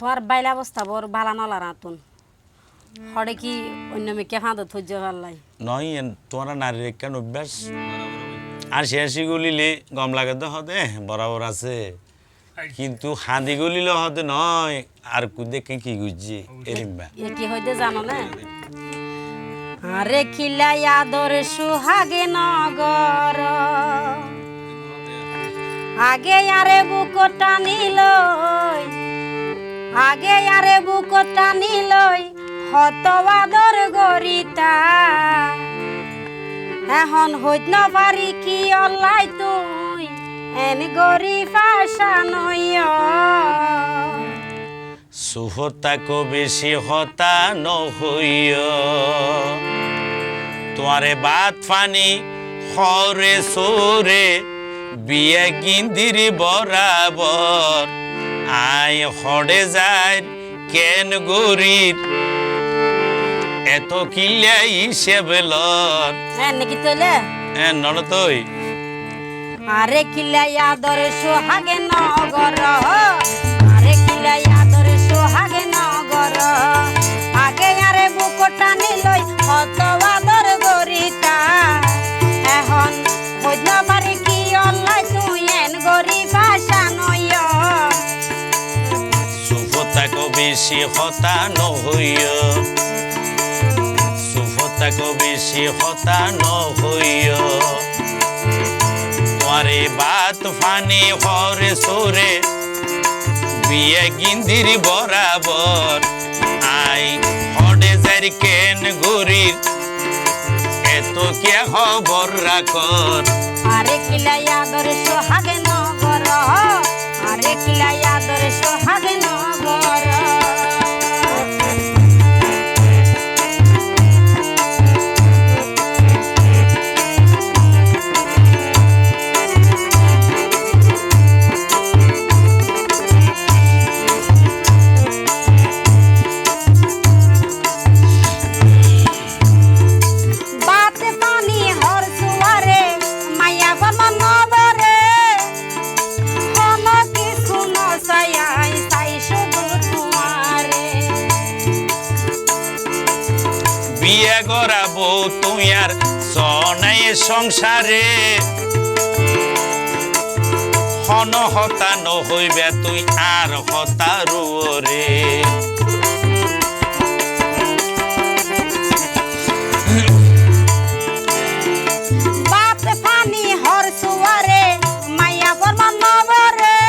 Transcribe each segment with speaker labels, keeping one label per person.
Speaker 1: তোর বাইলা অবস্থা বড় বালা নলা রাতুন হড়ে কি অন্য মেকে ফাঁদত থজ্য পারলাই
Speaker 2: নয় তোমরা নারীর কেন অভ্যাস আর শেষি গুলিলে গম লাগে তো হতে বরাবর আছে কিন্তু হাঁদি গুলিলে হতে নয় আর দেখে কি গুজছে এরিম্বা
Speaker 1: এ কি হইতে জানো না আরে খিলাই আদর সুহাগে নগর আগে আরে বুক টানিলই আগে আরে বুক টানিলই হত আদর গরিতা এখন হইত ন পারি কি অলাই তুই এন গরি ফাশা নইয়
Speaker 2: সুহতাকো বেশি হতা নহইয় তোমারে বাত ফানি হরে সোরে বিয়ে গিন্দির বরাবর আয় হড়ে যায় কেন গরিব এত কিলাই সেবলর
Speaker 1: হ্যাঁ নাকি তোলে
Speaker 2: ননতই
Speaker 1: আরে কিলাই আদর সোহাগে নগর আরে কিলাই আদর সোহাগে নগর আগে আরে বুক টানিলই হত আদর গরিতা এখন হইত না পারি কি অলাই তুই এন গরি ভাষা নইয়
Speaker 2: সুফতাকো বেশি হতা নহইয় সুফতাকো বেশি হতা নহইয় তোমারে বাত ফানি হরে সোরে বিয়ে গিন্দির বরাবর আই হডে যার কেন গরির এত কে খবর রাখর
Speaker 1: আরে কিলাই আদর সোহাগে নগর আরে কিলাই আদর সোহাগে নগর
Speaker 2: বিয়ে গড়াবো তুই আর সনাই সংসারে হন হতা নহইবে তুই আর হতা রুরে
Speaker 1: বাপ পানি হর সুয়ারে মায়া ফরমান নবরে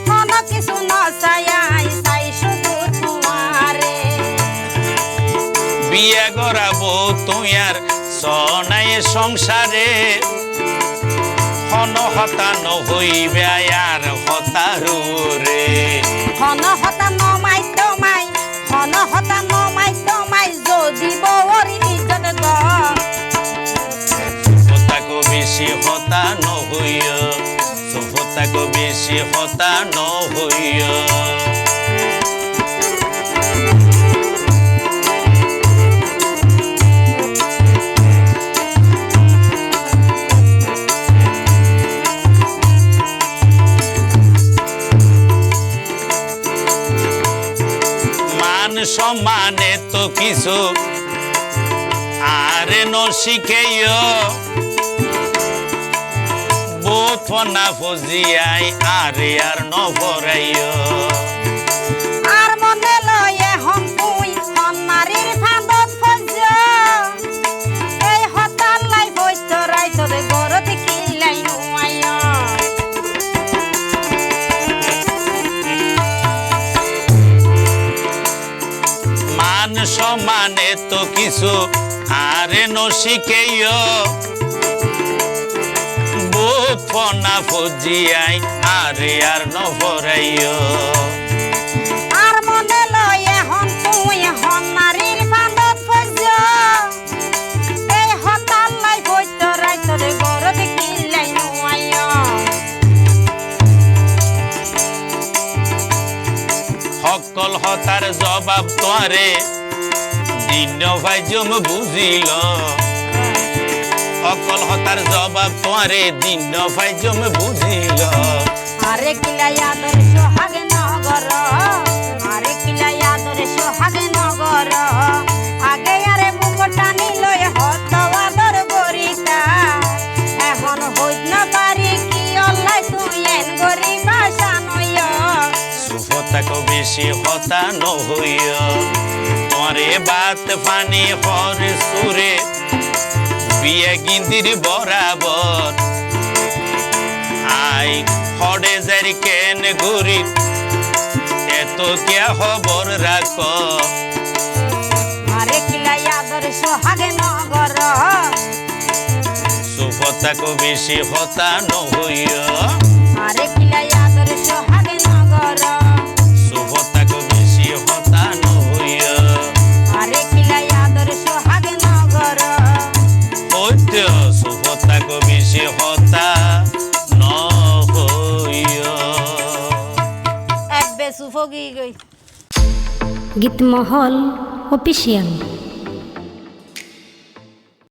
Speaker 1: হন কিছু নসায়াই সাই শুধু তোমারে
Speaker 2: বিয়ে গড়াবো তুই আর সনাই সংসারে হন হতা নহইবে আর হতা রুরে
Speaker 1: হন হতা নমাই তোমাই হন হতা নমাই তোমাই যদি বউর ইজ্জত দ
Speaker 2: হতাকো বেশি হতা নহইয় হতাকো বেশি হতা নহইয় সম্মানে তো কিছু আরে ন শিখেয় বোধ না ফজিয়াই আরে আর ন ভরাইয়
Speaker 1: আর মনে লয় এখন তুই নারীর ফাঁদত ফজ এই হতার লাই বইত রাইত রে গরত কিলাই নুয়ায়
Speaker 2: সমানে তো কিছু আরে ন শিখেয় বোধ ফনা ফজিয়াই আরে আর ন ভরাইয়
Speaker 1: আর মনে লয় এখন তুই নারীর ফাঁদত ফজ এই হতার লাই বইত রাইত রে গরত কিলাই নুয়ায়
Speaker 2: সকল হতার জবাব তোরে দিন ভাই জম বুঝিল সকল হতার জবাব তোরে দিন ভাই জম বুঝিল
Speaker 1: আরে কিলাই আদর সোহাগে নগর আরে
Speaker 2: থাকো বেশি হতা নহইয় তোমারে বাত পানি হরে সুরে বিয়ে গিন্দির বরাবর আই হরে যারি কেন ঘুরি এত কে খবর রাখ
Speaker 1: আরে কিলাই আদর সোহাগে নগর
Speaker 2: সুফতাকো বেশি হতা নহইয়
Speaker 1: আরে কিলাই আদর সোহাগে নগর
Speaker 2: সুফতাকো বেশি হতা নহইয়
Speaker 1: আরে কিলাই আদর সোহাগে নগর
Speaker 2: হইত সুফতাকো বেশি হতা নহইয়
Speaker 1: এবে সুফগি গই
Speaker 3: গীতমহল অফিসিয়াল।